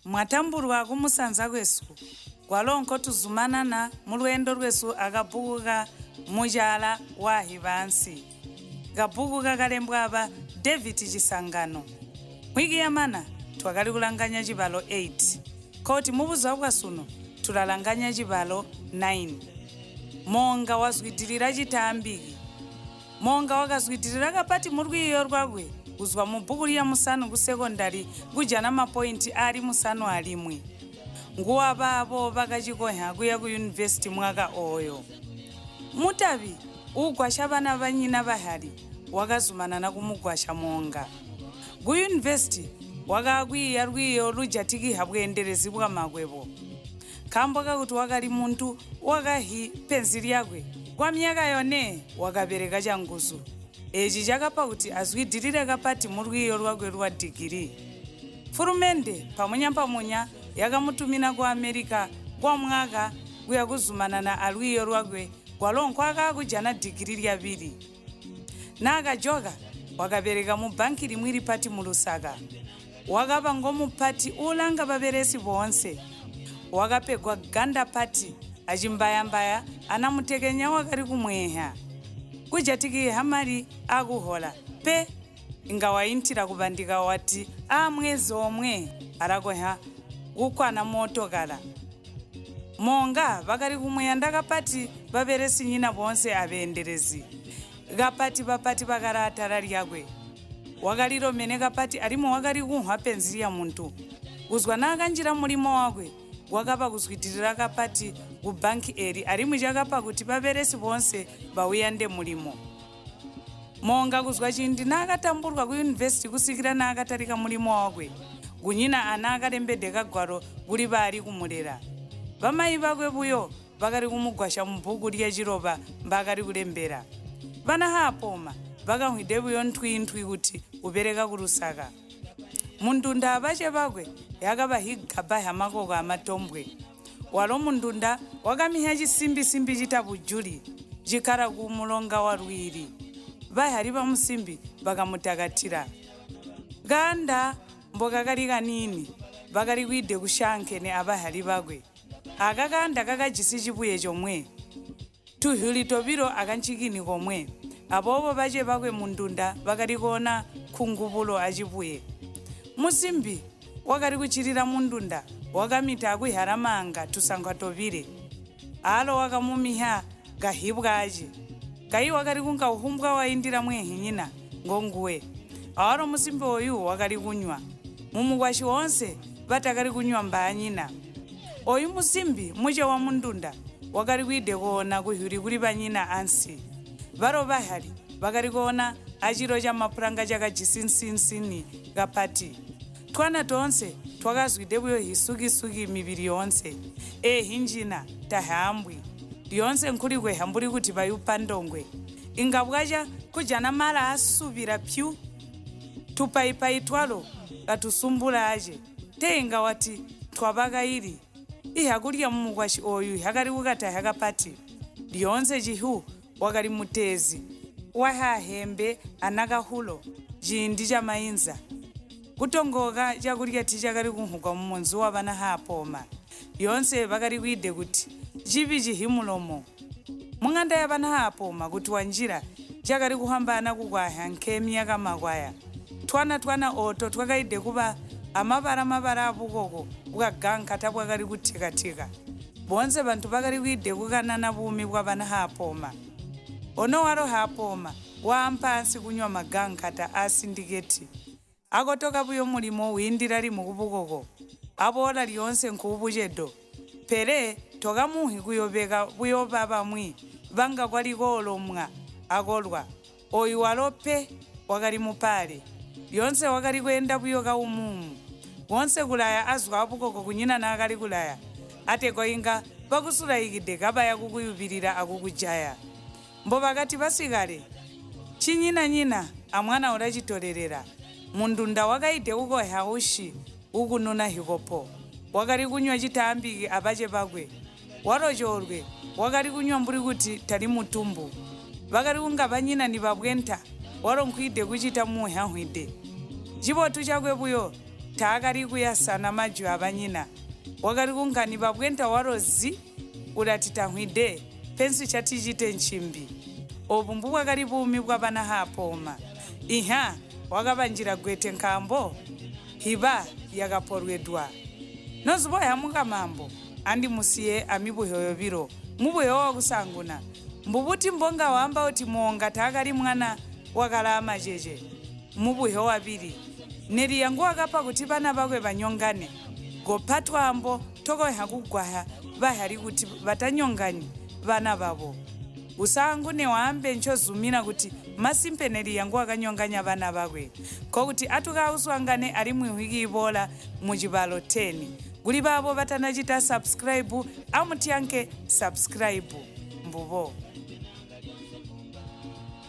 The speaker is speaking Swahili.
Mwatamburwa kumusanza kwesu kwalonko tuzumanana mulwendo lwesu akabhuku Mucaala Waazyiba Ansi kabhuku kakalembwa aba David Chisangano mwiki yamana twakali kulanganya Cibalo 8 koti mubuza kwasuno tulalanganya Cibalo 9 monga wazwitirira chitambiki monga wakazwitirira kapati murwiyo rwakwe uzwa mubhuku lya musanu ku secondary kujana mapointi ali musanu alimwe nguwa babo bakachikonya kuya ku university mwaka oyo mutabi ugwasha bana banyina bahali wakazumanana kumugwasha monga ku university wakakwiya rwiyo lujatiki habwenderezi bwa makwebo kamboka kuti wakali muntu wakahi penzili yakwe kwa myaka yone wakabereka changuzu echi chakapa kuti azwidirire kapati murwiyo rwakwe rwa digiri furumende pamunya yakamutumina ku America kwa mwaka kuya kuzumanana alwiyo rwakwe kwalonko akakujana digiri lyabiri nakajoka wakabereka mu banki limwiri pati mulusaka wakapa ngomupati ulanga baberesi bonse wakapegwa ganda pati achimbayambaya anamutekenya wakari kumweha kujatiki hamari akuhola pe ingawaintira kubandika wati mwezi omwe arakoha kukwana motokala monga vakari kumweya ndakapati baberesi nyina bonse abenderezi kapati bapati bakaratara lyakwe wakaliro mene kapati arimo wakari kunhwa penzili ya muntu uzwa nakanjira mulimo wakwe wakapa kuzwitirira kapati ku banki eri arimwe chakapa kuti baberesi bonse bauyande mulimo monga kuzwa chindi nakatamburwa ku university kusikira nakatarika mulimo wakwe kunyina ana akalembedeka gwaro kuli bali kumulera bamayi bakwe buyo bakari kumugwasha mubhuku lya chiroba mbakari kulembera bana hapoma bakahwide buyo ntwintwi kuti ubereka kulusaka mundunda abache bakwe yakabahigaba hamakoko amatombwe walo mundunda wakamiha chisimbisimbi chitabujuli chikara kumulonga wa rwiri bahali bamusimbi bakamutakatira ganda mboka kali kanini bakali kwide kushankene abahali bakwe akakanda kakajisi chibuye chomwe tuhuli tobiro akanchikini komwe abobo bache bakwe mundunda bakali kona khungubulo achibuye musimbi wakari kuchirira mundunda wakamita akuiharamanga tusankha tobire alo wakamumiha gahibwa aje kai wakari kunga uhumbwa waindira mwehi nyina ngonguwe awaro musimbi oyu wakari kunywa mumugwashi wonse batakari kunywa mbanyina oyu musimbi muje wa mundunda wakari kuide kuona kuhuri kuli banyina ansi baro bahali bakari kuona achiro cha mapuranga chakajisinsinsini kapati twana tonse twakazwide buyo hisukisuki mibiri yonse hinjina tahambwi lyonse nkuli kwehambuli kuti bayupandongwe ingabwaja kujana mala asubira pyu tupaipai twalo katusumbula aje tenga wati twabaka ili ihakulya mumugwashi oyu hakari kukata hakapati lyonse jihu wakali mutezi wahahembe anakahulo jindi cha mainza kutongoka chakulya tichakari kunhuka mumunzi wa bana hapoma lyonse bakari kwide kuti chipi chihimulomo mung'anda ya bana hapoma kuti wanjira chakari kuhambana kukwaya nkemi kamakwaya twana oto twakaide kuba amabara apukoko kukaganka bwakari kuthikathika bonse bantu bakari kwide kukanana bumi bwa bana hapoma ono waro hapoma wampansi kunywa magankata asindiketi akotoka buyo mulimo windira limu kubukoko abola lyonse nkubujedo pere tokamuhi kuyobeka buyo baba mwi banga kwaliko olomwa akolwa oyu walope wakali mupale lyonse wakali kwenda buyo kaumumu wonse kulaya azwa abukoko kunyina nakali kulaya ate koinga bakusulayikide kabaya kukuyubirira akukujaya mbo bakati basigale chinyina amwana ulachitolerera mundunda wakaide kukoha ushi ukununa hikopo wakali kunywa chitambiki abache bakwe warojorwe wakali kunywa mburi kuti tali mutumbu bakali kunga banyina ni babwenta waronkwide kuchita muhahwide chibotu chakwe buyo taakari kuyasana maju abanyina wakari kungani babwenta warozi uratitahwide pensi chatijite nchimbi obumbu bwakari bumi bwabana hapoma iha wakabanjira gwete nkambo hiba yakaporwedwa noziboya mukamambo andi musiye amibuheyo biro mubuheyo wakusanguna mbubuti mbonga wamba uti monga taakari mwana wakala amajeje mubuheyo wabiri neri yangu wakapa kuti bana bakwe banyongane gopatwa ambo toko hakugwaha bahari kuti batanyongani bana babo usangu ne waambe nchozumina kuti masimpeneri yangu akanyonganya bana bakwe kokuti atukauswangane ari muhwiki ibola mu Cibalo 10 guli babo batanachita subscribe amutiyanke subscribe mbubo